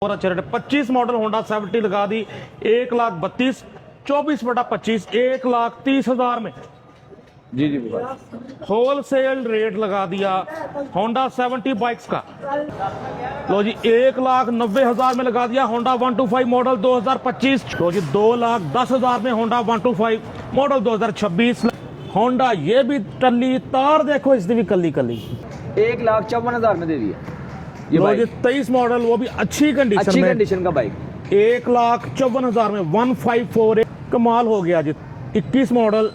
और अच्छा rate 25 model Honda 70 लगा दी 1,32,000 24/25 1,30,000 में। जी जी होलसेल रेट लगा दिया होंडा 70 बाइक्स का। लो जी 1,90,000 में लगा दिया होंडा 125 मॉडल 2025। लो जी 2,10,000 में होंडा 125 मॉडल 2026। होंडा ये भी टल्ली तार देखो इसकी भी कली कली 1,54,000 में दे दिया ये लो जी बाइक। 23 मॉडल वो भी अच्छी कंडीशन का बाइक 1,54,000 में 154। कमाल हो गया जी। 21 मॉडल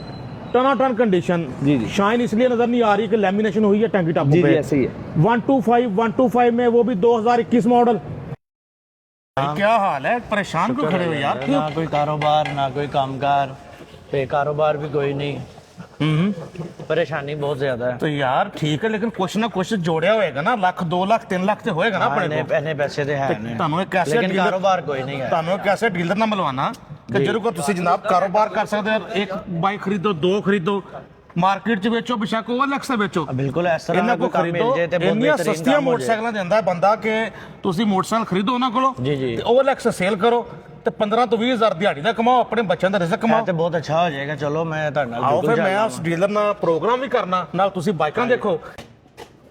टनाटन कंडीशन। जी जी शाइन इसलिए नजर नहीं आ रही कि लेमिनेशन हुई है टैंकी टॉप जी पे। जी ऐसे ही है 125 में वो भी 2021 मॉडल। क्या हाल है परेशान क्यों खड़े हो यार? ना कोई कारोबार ना कोई कामकार पे कारोबार भी कोई नहीं। परेशानी बहुत ज्यादा है। तो यार ठीक है लेकिन कुछ ना कुछ जोड़िया होएगा ना, लाख 2 लाख 3 लाख तो होएगा ना अपने को। इन्ने पैसे तो है नहीं ਤੁਹਾਨੂੰ कैसे लेकिन कारोबार कोई नहीं है। ਤੁਹਾਨੂੰ कैसे डीलर ना मिलवाना कि ਜਿਹਦੇ ਕੋਲ ਤੁਸੀਂ ਜਨਾਬ ਕਾਰੋਬਾਰ ਕਰ ਸਕਦੇ ਹੋ। एक बाइक खरीदो 2 खरीदो ਮਾਰਕੀਟ 'ਚ ਵੇਚੋ ਬਿਸ਼ੱਕ OLX ਤੇ ਵੇਚੋ। बिल्कुल इस तरह ਇਹਨਾਂ का ਕੋ काम मिल ਖਰੀਦੋ जाए तो बहुत ਇੰਨੀਆਂ बेहतरीन ਸਸਤੀਆਂ काम हो जाए। ਮੋਟਰਸਾਈਕਲਾਂ ਦਿੰਦਾ ਬੰਦਾ ਕਿ ਤੁਸੀਂ ਮੋਟਰਸਾਈਕਲ ਖਰੀਦੋ ਉਹਨਾਂ ਕੋਲੋਂ जी जी ਤੇ OLX ਸੇਲ ਕਰੋ ਤੇ 15 ਤੋਂ 20 ਹਜ਼ਾਰ ਦਿਹਾੜੀ ਦਾ ਕਮਾਓ, ਆਪਣੇ ਬੱਚਿਆਂ ਦਾ ਰਿਜ਼ਕ ਕਮਾਓ। तो बहुत अच्छा हो जाएगा। चलो मैं ਆਓ ਫਿਰ ਮੈਂ ਉਸ ਡੀਲਰ ਨਾਲ ਪ੍ਰੋਗਰਾਮ ਵੀ ਕਰਨਾ, ਨਾਲ ਤੁਸੀਂ ਬਾਈਕਾਂ देखो।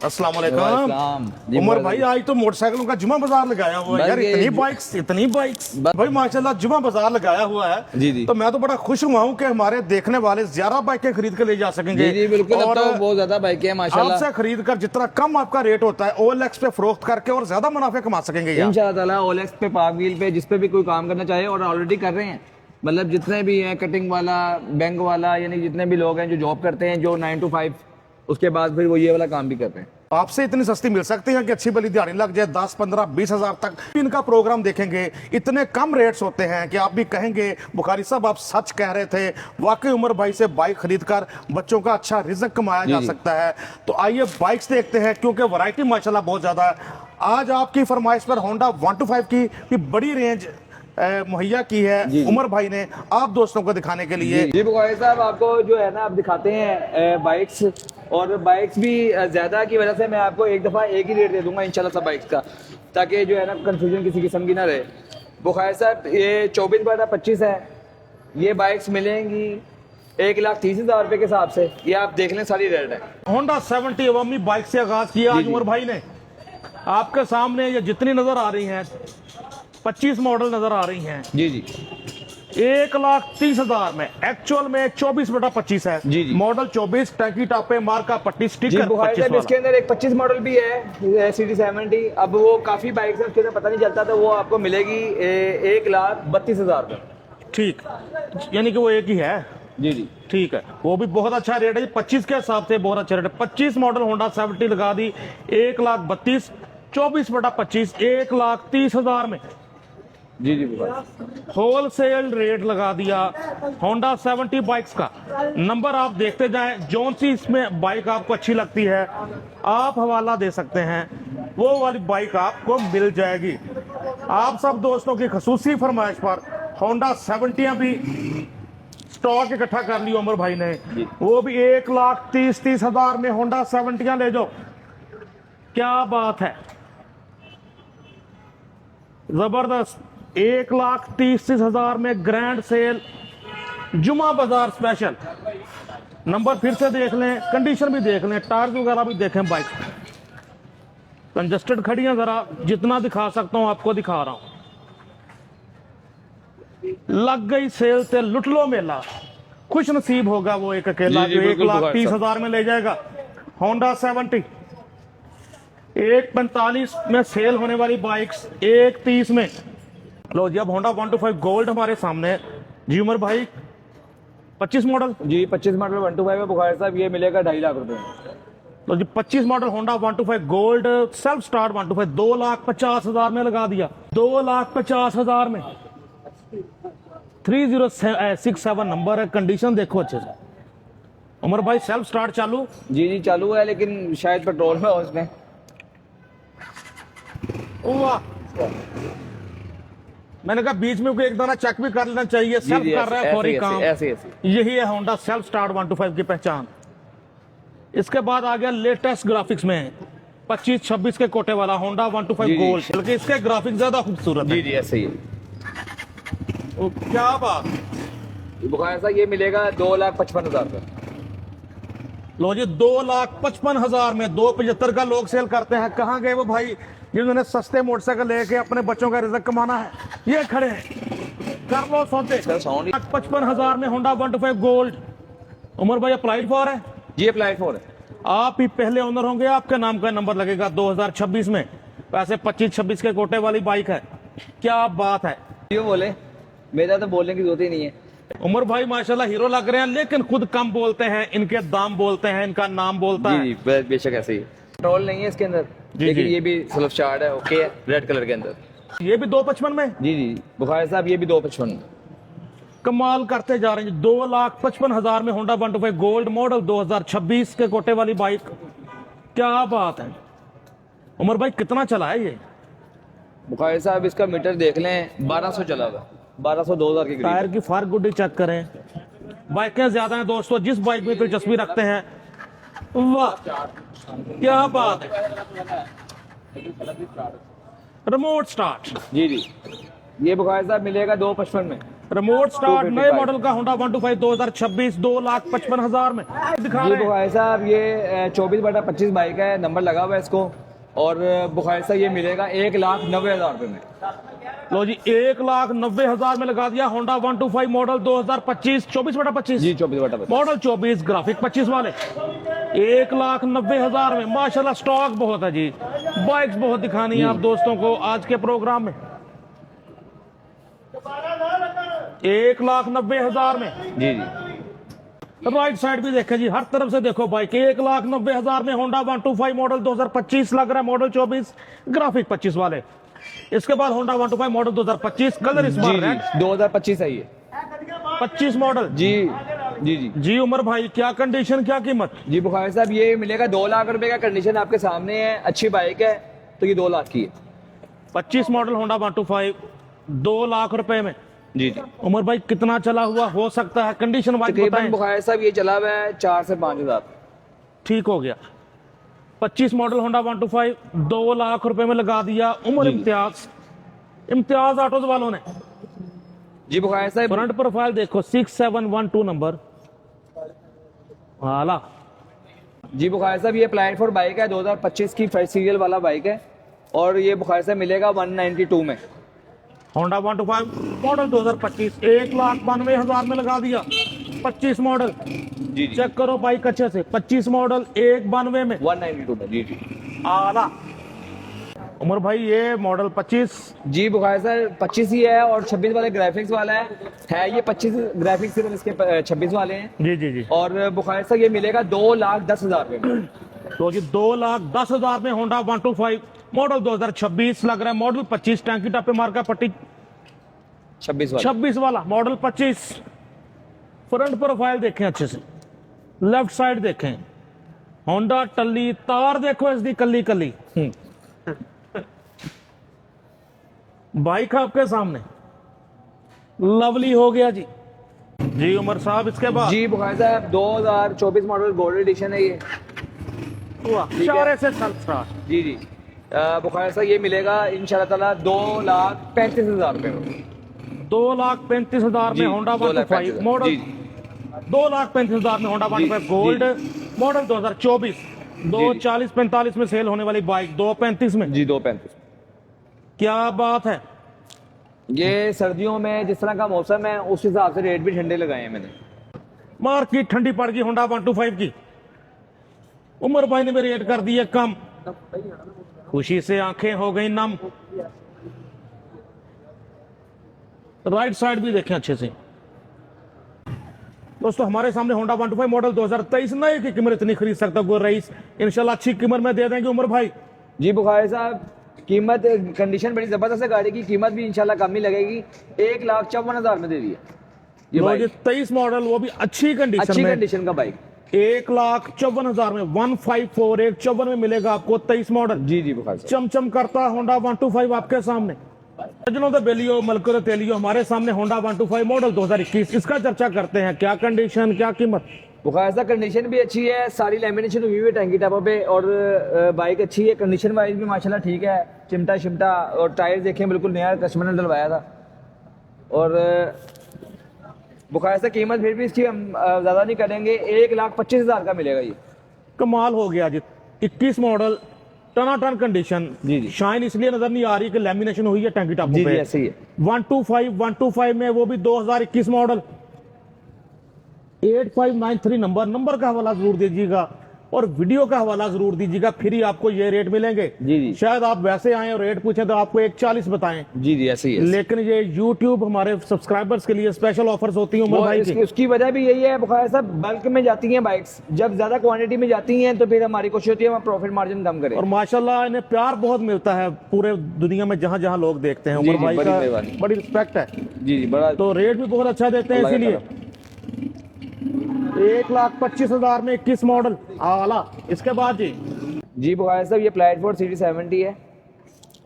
अस्सलाम वालेकुम उमर भाई, आज तो मोटरसाइकिलों का जुमा बाजार लगाया हुआ है यार। इतनी बाइक्स भाई माशाल्लाह जुमा बाजार लगाया हुआ है। जी जी तो मैं तो बड़ा खुश हुआ हूँ कि हमारे देखने वाले ज्यादा बाइकें खरीद के ले जा सकेंगे। जी बिल्कुल। और अब तो बहुत ज्यादा बाइकें हैं माशाल्लाह। आपसे खरीद कर जितना कम आपका रेट होता है OLX पे फरोख्त करके और ज्यादा मुनाफे कमा सकेंगे यार। इंशाल्लाह ताला OLX पे पाक व्हील पे जिस पे भी कोई काम करना चाहे और ऑलरेडी कर रहे हैं, मतलब जितने भी हैं कटिंग वाला बैंक वाला, यानी जितने भी लोग हैं जो जॉब करते हैं, जो 9 to 5 उसके बाद फिर वो ये वाला काम भी करते हैं। आपसे इतनी सस्ती मिल सकती है कि अच्छी भली दिहाड़ी लग जाए 10 15 20 हजार तक। इनका प्रोग्राम देखेंगे, इतने कम रेट्स होते हैं कि आप भी कहेंगे बुखारी साहब आप सच कह रहे थे। वाकई उमर भाई से बाइक खरीद कर बच्चों का अच्छा रिजक कमाया जा सकता है। तो आइए बाइक्स देखते हैं क्योंकि वैरायटी माशाल्लाह बहुत ज्यादा है। आज आपकी फरमाइश पर होंडा 125 की भी बड़ी रेंज मुहैया की है उमर भाई ने आप दोस्तों को दिखाने के लिए। जी बुखारी साहब आपको जो है ना आप दिखाते हैं बाइक्स, और बाइक्स भी ज्यादा की वजह से मैं आपको एक दफा एक ही रेट दे दूंगा इंशाल्लाह सब बाइक्स का, ताकि जो है ना कंफ्यूजन किसी किस्म की ना रहे। बुखारी साहब ये 24/25 है। ये बाइक्स मिलेंगी 1,30,000 रुपए के हिसाब से। ये आप देख लें सारी रेट है। होंडा 70 अवामी बाइक से आगाज किया आज उमर भाई ने। आपके सामने ये जितनी नजर आ रही हैं 25 मॉडल नजर आ रही हैं। जी जी 1,30,000 में, एक्चुअल में 24/25 है। जी जी मॉडल 24, टैंकी टॉप पे मार्का पट्टी जी स्टिकर बुखारी साहब इसके अंदर एक 25 मॉडल भी है CD70। अब वो काफी बाइक्स है उसके अंदर पता नहीं चलता, तो वो आपको मिलेगी 1,32,000 रुपए। ठीक, यानी कि वो एक ही है। जी जी ठीक है, वो भी बहुत अच्छा रेट है 25 के हिसाब से बहुत अच्छा रेट है। 25 मॉडल होंडा 70 लगा दी 1,32,000 24/25 1,30,000 में। जी जी होलसेल रेट लगा दिया होंडा 70 बाइक्स का। नंबर आप देखते जाएं, जौन सी इसमें बाइक आपको अच्छी लगती है आप हवाला दे सकते हैं, वो वाली बाइक आपको मिल जाएगी। आप सब दोस्तों की खसूसी फरमाइश पर होंडा 70 भी स्टॉक इकट्ठा कर लिया उमर भाई ने। वो भी 1,30,000 में होंडा 70 ले जाओ। क्या बात है, जबरदस्त। 1,30,000 में ग्रैंड सेल जुमा बाजार स्पेशल। नंबर फिर से देख लें, कंडीशन भी देख लें, टायर्स वगैरह भी देखें। बाइक कंजस्टेड खड़ी है, जरा जितना दिखा सकता हूं आपको दिखा रहा हूं। लग गई सेल ते लुट लो मेला, खुश नसीब होगा वो एक अकेला जो 1,30,000 में ले जाएगा होंडा 70। 1,45 में सेल होने वाली बाइक्स 1,30 में। लो जी अब होंडा 125 गोल्ड हमारे सामने है जी उमर भाई। 25 मॉडल जी 25 मॉडल 125 में बुखारी साहब ये मिलेगा 2.5 लाख रुपए। तो जी 25 model Honda 125 gold self start 125 2,50,000 में लगा दिया। 2,50,000 में 3067 नंबर है। कंडीशन देखो अच्छे से उमर भाई। सेल्फ स्टार्ट चालू जी जी चालू है, लेकिन शायद पेट्रोल में हो उसमें। मैंने कहा बीच में कोई एक दाना चेक भी कर लेना चाहिए। सेल्फ कर रहा है फौरी काम। ऐसे यही है होंडा सेल्फ स्टार्ट 125 की पहचान। इसके बाद आ गया लेटेस्ट ग्राफिक्स में 25-26 के कोटे वाला होंडा 125 जी, जी। गोल्ड, बल्कि इसके ग्राफिक्स ज्यादा खूबसूरत जी है। जी ऐसे ही है। ओ, क्या बात। बुखार साहब ये मिलेगा 2,55,000 का। लो जी 2,55,000 में 2,75 का लोग सेल करते हैं। कहाँ गए वो भाई जिन्होंने सस्ते मोटरसाइकिल लेके अपने बच्चों का रिजक कमाना है? ये खड़े हैं, कर लो सौदे। सर साउंड 55,000 में होंडा 125 गोल्ड। उमर भाई अप्लाइड फॉर है, जी अप्लाई फॉर है। आप ही पहले ओनर होंगे, आपके नाम का नंबर लगेगा 2026 में। वैसे 25-26 के कोटे वाली बाइक है, क्या बात है। क्यों बोले, मेरा तो बोलने की जरूरत ही नहीं है। उमर भाई माशाल्लाह हीरो लग रहे हैं, लेकिन खुद कम बोलते हैं, इनके दाम बोलते हैं, इनका नाम बोलता जी है। जी बेशक ऐसे ही। पेट्रोल नहीं है इसके अंदर, जी, लेकिन जी। ये भी सेल्फ स्टार्ट है, ओके है, रेड कलर के अंदर। ये भी 255 में जी जी बुखार साहब ये भी 2,55,000। कमाल करते जा रहे हैं। 2,55,000 में होंडा 125 गोल्ड मॉडल 2026 के कोटे वाली बाइक, क्या बात है। उमर भाई कितना चला है ये? बुखार साहब इसका मीटर देख लें, 1200 चला हुआ, 1200-2,000 के टायर करीब। की फार गुड्डी चेक करें। बाइकें ज्यादा हैं दोस्तों, जिस बाइक में दिलचस्पी रखते हैं, वाह क्या बात है। रिमोट स्टार्ट, जी जी ये बुखार साहब मिलेगा 2,55,000 में। रिमोट स्टार्ट 255 नए मॉडल का होंडा 125 2026 2,55,000 में दिखा ये रहे हैं। बुखार साहब ये 24/25 बाइक है, नंबर लगा हुआ है इसको। और बुखार साहब ये मिलेगा 1,90,000 रुपये में। लो जी 1,90,000 में लगा दिया। होंडा 125 मॉडल 2025 24/25 जी 24/25 मॉडल 24 ग्राफिक 25 वाले 1,90,000 में। माशाल्लाह स्टॉक बहुत है जी, बाइक्स बहुत दिखानी है आप दोस्तों को आज के प्रोग्राम में। 1,90,000 में। जी जी राइट साइड भी देखें जी, हर तरफ से देखो बाइक। 1,90,000 में होंडा 125 मॉडल 2025 लग रहा है, मॉडल 24 ग्राफिक 25 वाले। इसके बाद होंडा 125 मॉडल 2025 कलर इस बार जी रेड 2025 है ये। 25 मॉडल। जी जी जी जी उमर भाई क्या कंडीशन क्या कीमत? जी बुखार साहब ये मिलेगा 2 लाख रुपए का। कंडीशन आपके सामने है, अच्छी बाइक है, तो ये 2 लाख की है। 25 मॉडल होंडा 125 2 लाख रुपए में। जी जी उमर भाई कितना चला हुआ हो सकता है? कंडीशन वाइज तकरीबन बताएं। बुखार साहब ये चला हुआ है 4 से 5 हज़ार। ठीक हो गया। 25 मॉडल होंडा 125 2 लाख रुपए में लगा दिया। उमर जी। इम्तियाज ऑटोज वालों ने। जी बुखार साहब फ्रंट प्रोफाइल देखो 6712 नंबर वाला। जी बुखार साहब ये अप्लाइड फॉर बाइक है, 2025 की फर्स्ट सीरियल वाला बाइक है। और ये बुखार साहब मिलेगा 192 में। होंडा 125 मॉडल 2025 1,92,000 में लगा दिया। 25 मॉडल जी जी चेक करो बाइक अच्छे से। 25 मॉडल 192 में 192 में। जी जी आला। उमर भाई ये मॉडल 25 जी बुखार साहब 25 ही है और 26 वाले ग्राफिक्स वाला है ये 25 ग्राफिक्स सिर्फ इसके 26 वाले हैं। जी जी जी। और बुखार साहब ये मिलेगा 2,10,000 रुपये में। तो जी 2,10,000 में होंडा 125 मॉडल 2026 लग रहा है। मॉडल 25 टैंकी टप्पे मार्का पट्टी 26 वाला 26 वाला मॉडल 25। फ्रंट प्रोफाइल देखें अच्छे से, लेफ्ट साइड देखें, होंडा टल्ली तार देखो इसकी कली कली। बाइक आपके सामने लवली हो गया जी। जी उमर साहब इसके बाद जी बुखार साहब 2024 मॉडल गोल्ड एडिशन है ये। है। इशारे से स्टार्ट। जी जी बुखार साहब ये मिलेगा इंशाल्लाह ताला 2,35,000 रुपये में। 2,35,000 में होंडा 125 मॉडल। जी 2,35,000 में होंडा 125 गोल्ड मॉडल 2024 2,40-45 में सेल होने वाली बाइक 2,35 में। जी 2,35। क्या बात है। ये सर्दियों में जिस तरह का मौसम है उस हिसाब से रेट भी ठंडे लगाए हैं मैंने। मार्केट ठंडी पड़ गई होंडा 125 की। उमर भाई ने भी रेट कर दिए कम, खुशी से आंखें हो गई नम। राइट साइड भी देखें अच्छे से दोस्तों। हमारे सामने होंडा 125 मॉडल 2023 नए की कीमत इतनी खरीद सकता है रईस, इंशाल्लाह अच्छी कीमत में दे देंगे उमर भाई। जी बुखारी साहब कीमत कंडीशन बड़ी जबरदस्त है, गाड़ी की कीमत भी इंशाल्लाह कम ही लगेगी। 1,54,000 में दे दी है ये बाइक। 23 मॉडल वो भी अच्छी कंडीशन अच्छी में। कंडीशन का बाइक 1,54,000 में 154 154 में मिलेगा आपको 23 मॉडल। जी जी बुखारी साहब चमचम करता होंडा 125 आपके सामने। सज्जनों दे बेलियो मलको दे तेलियो हमारे सामने होंडा 125 मॉडल 2021 इसका चर्चा करते हैं। क्या कंडीशन क्या कीमत? बुखार साहब कंडीशन भी अच्छी है, सारी लेमिनेशन हुई हुई है टैंकी टापों पे, और बाइक अच्छी है, कंडीशन वाइज भी माशाल्लाह ठीक है, चिमटा शिमटा, और टायर देखें बिल्कुल नया कस्टमर ने डलवाया था। और बुखार साहब कीमत फिर भी इसकी हम ज़्यादा नहीं करेंगे, 1,25,000 का मिलेगा ये। कमाल हो गया जी। 21 मॉडल, टनाटन कंडीशन, जी जी। शाइन इसलिए नजर नहीं आ रही कि लेमिनेशन हुई है टैंकी टापों जी पे। जी ऐसे ही है। 125 में, वो भी 2021 मॉडल, 8593 नंबर का हवाला जरूर दीजिएगा और वीडियो का हवाला जरूर दीजिएगा, फिर ही आपको ये रेट मिलेंगे। जी जी। शायद आप वैसे आए और रेट पूछे तो आपको 140 बताएं, जी जी ऐसे ही है। लेकिन ये YouTube हमारे सब्सक्राइबर्स के लिए स्पेशल ऑफर्स होती हैं उमर वो भाई की। उसकी वजह भी यही है बुखार साहब, बल्क में जाती हैं बाइक्स, जब ज्यादा क्वांटिटी में जाती हैं तो फिर हमारी कोशिश होती है हम प्रॉफिट मार्जिन कम करें। और माशाल्लाह इन्हें प्यार बहुत मिलता है पूरे दुनिया में, जहां जहां लोग देखते हैं जी उमर जी, भाई बड़ी का मेहरबानी। बड़ी रिस्पेक्ट है। जी जी बड़ा। तो रेट भी बहुत अच्छा देते हैं, अल्लाह का इसीलिए 1,25,000 में 21 मॉडल आला। इसके बाद जी बुखार साहब ये प्लेटफॉर्म सीटी 70 है,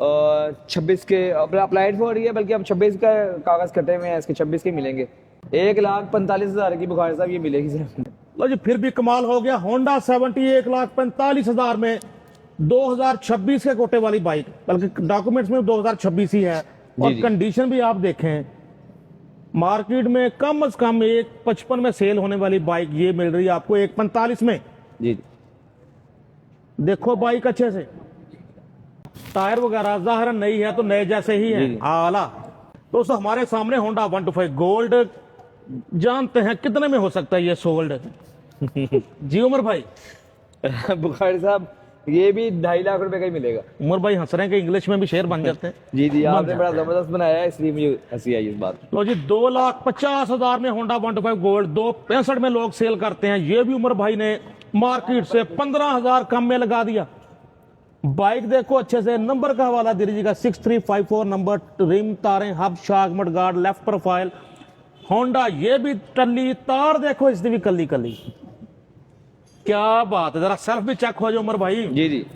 और 26 के अप्लाइड फॉर है, बल्कि अब 26 का कागज कटे हुए हैं, इसके 26 के मिलेंगे। 1,45,000 की बुखार साहब ये मिलेगी सर। लो जी, फिर भी कमाल हो गया। होंडा 70 1,45,000 में 2026 के कोटे वाली बाइक, बल्कि डॉक्यूमेंट्स में 2026 ही है, और जी। कंडीशन भी आप देखें, मार्केट में कम से कम 1,55 में सेल होने वाली बाइक ये मिल रही है आपको 1,45 में। जी जी। देखो बाइक अच्छे से, टायर वगैरह जाहिर नई है तो नए जैसे ही है, आला। दोस्तों हमारे सामने होंडा 125 गोल्ड, जानते हैं कितने में हो सकता है ये सोल्ड? जी उमर भाई। बुखार साहब ये भी 2.5 लाख रुपए का ही मिलेगा। उमर भाई हंस रहे हैं कि इंग्लिश में भी शेर बन जाते हैं। जी जी, बन आपने बड़ा जाते हैं। जबरदस्त बनाया है, इसलिए मुझे हंसी आई इस बात। लो जी, 2,50,000 में होंडा 125 गोल्ड 2,65 में लोग सेल करते हैं, ये भी उमर भाई ने मार्केट से 15,000 कम में लगा दिया। बाइक देखो अच्छे से, नंबर का हवाला दे दीजिएगा 6354 नंबर, रिम, तारें, हब, शाक, मडगार्ड, लेफ्ट प्रोफाइल होंडा। ये भी टल्ली, तार देखो इसकी भी कली कली, क्या बात है। जरा सेल्फ भी चेक हो जाओ उमर भाई। जी जी।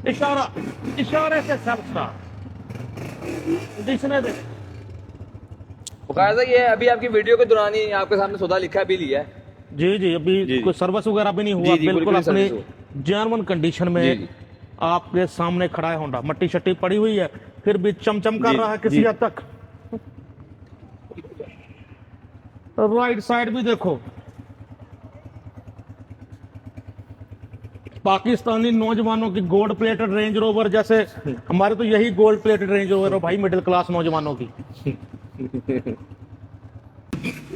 इशारे से सेल्फ स्टार्ट जिसने दे। बुखार साहब ये अभी आपकी वीडियो के दौरान ही आपके सामने सौदा लिखा भी लिया है। जी जी, अभी जी। कोई सर्विस वगैरह भी नहीं हुआ, जी, जी, बिल्कुल बिल्कुल अपनी सर्विस जर्मन कंडीशन जी, में जी। आपके सामने खड़ा है होंडा। मट्टी शट्टी पड़ी हुई है, फिर भी चमचम कर जी, रहा है किसी जी। हद तक। राइट साइड भी देखो, पाकिस्तानी नौजवानों की गोल्ड प्लेटेड रेंज रोवर, जैसे हमारे तो यही गोल्ड प्लेटेड रेंज रोवर है भाई, मिडिल क्लास नौजवानों की।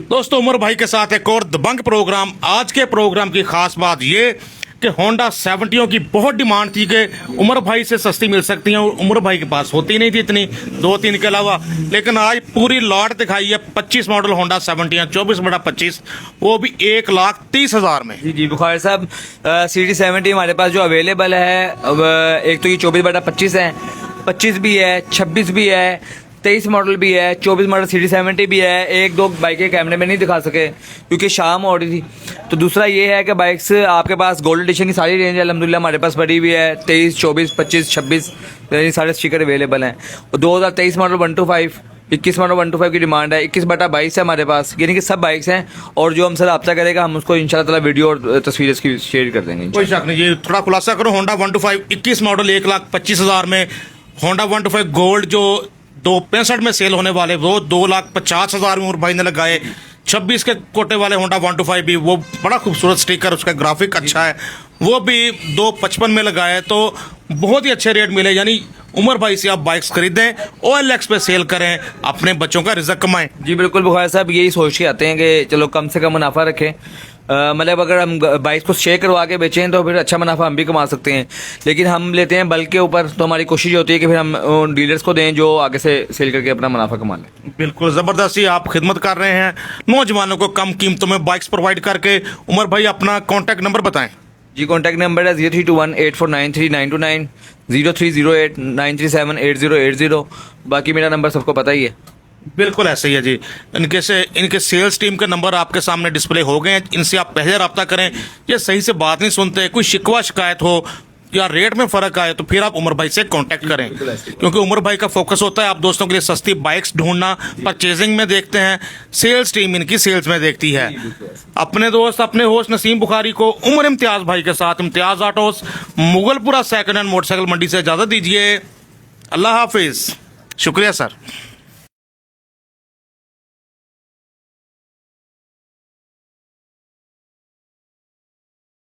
दोस्तों उमर भाई के साथ एक और दबंग प्रोग्राम। आज के प्रोग्राम की खास बात ये कि होंडा 70 की बहुत डिमांड थी कि उमर भाई से सस्ती मिल सकती हैं, और उमर भाई के पास होती नहीं थी इतनी, 2-3 के अलावा। लेकिन आज पूरी लॉट दिखाई है 25 मॉडल होंडा 70 24/25, वो भी 1,30,000 में। जी जी बुखार साहब सीटी 70 हमारे पास जो अवेलेबल है, अब एक तो ये 24/25 है, 25 भी है, 26 भी है, 23 मॉडल भी है, 24 मॉडल सीटी 70 भी है। एक दो बाइकें कैमरे में नहीं दिखा सके क्योंकि शाम हो रही थी। तो दूसरा ये है कि बाइक्स आपके पास गोल्ड एडिशन की सारी रेंज अल्हम्दुलिल्लाह हमारे पास पड़ी हुई है, 23, 24, 25, 26 यानी सारे स्टिकर अवेलेबल हैं। और 2023 मॉडल 125, 21 मॉडल 125 की डिमांड है, 21/22 है हमारे पास, यानी कि सब बाइक्स हैं। और जो हमसे रब्ता करेगा हम उसको इंशाल्लाह ताला वीडियो और तस्वीर इसकी शेयर कर देंगे। कोई शक नहीं। ये थोड़ा खुलासा करो, होंडा 125 21 मॉडल 1,25,000 में, होंडा 125 गोल्ड जो 265 में सेल होने वाले वो 2,50,000 में उमर भाई ने लगाए। 26 के कोटे वाले होंडा 125 भी, वो बड़ा खूबसूरत स्टिकर, उसका ग्राफिक अच्छा है, वो भी 255 में लगाए। तो बहुत ही अच्छे रेट मिले, यानी उमर भाई से आप बाइक्स खरीदें, OLX पे सेल करें, अपने बच्चों का रिजक कमाएं। जी बिल्कुल बुखार साहब, यही सोच के आते हैं कि चलो कम से कम मुनाफा रखें। मतलब अगर हम बाइक को शेयर करवा के बेचें तो फिर अच्छा मुनाफा हम भी कमा सकते हैं, लेकिन हम लेते हैं बल्क के ऊपर, तो हमारी कोशिश होती है कि फिर हम डीलर्स को दें जो आगे से सेल करके अपना मुनाफा कमा लें। बिल्कुल जबरदस्ती आप खिदमत कर रहे हैं नौजवानों को कम कीमतों में बाइक्स प्रोवाइड करके। उमर भाई अपना कॉन्टैक्ट नंबर बताएं। जी कॉन्टैक्ट नंबर है 0321849399, 030893780880। बाकी मेरा नंबर सबको पता ही है। बिल्कुल ऐसे ही है जी। इनके सेल्स टीम के नंबर आपके सामने डिस्प्ले हो गए हैं, इनसे आप पहले रब्ता करें। ये सही से बात नहीं सुनते, कोई शिकवा शिकायत हो, या रेट में फ़र्क आए तो फिर आप उमर भाई से कांटेक्ट करें, क्योंकि उमर भाई का फोकस होता है आप दोस्तों के लिए सस्ती बाइक्स ढूंढना। परचेजिंग में देखते हैं, सेल्स टीम इनकी सेल्स में देखती है। अपने दोस्त अपने होस्ट नसीम बुखारी को उमर इम्तियाज़ भाई के साथ Imtiaz autos Mughalpura second hand motorcycle मंडी से इजाज़त दीजिए। अल्लाह हाफिज़, शुक्रिया सर।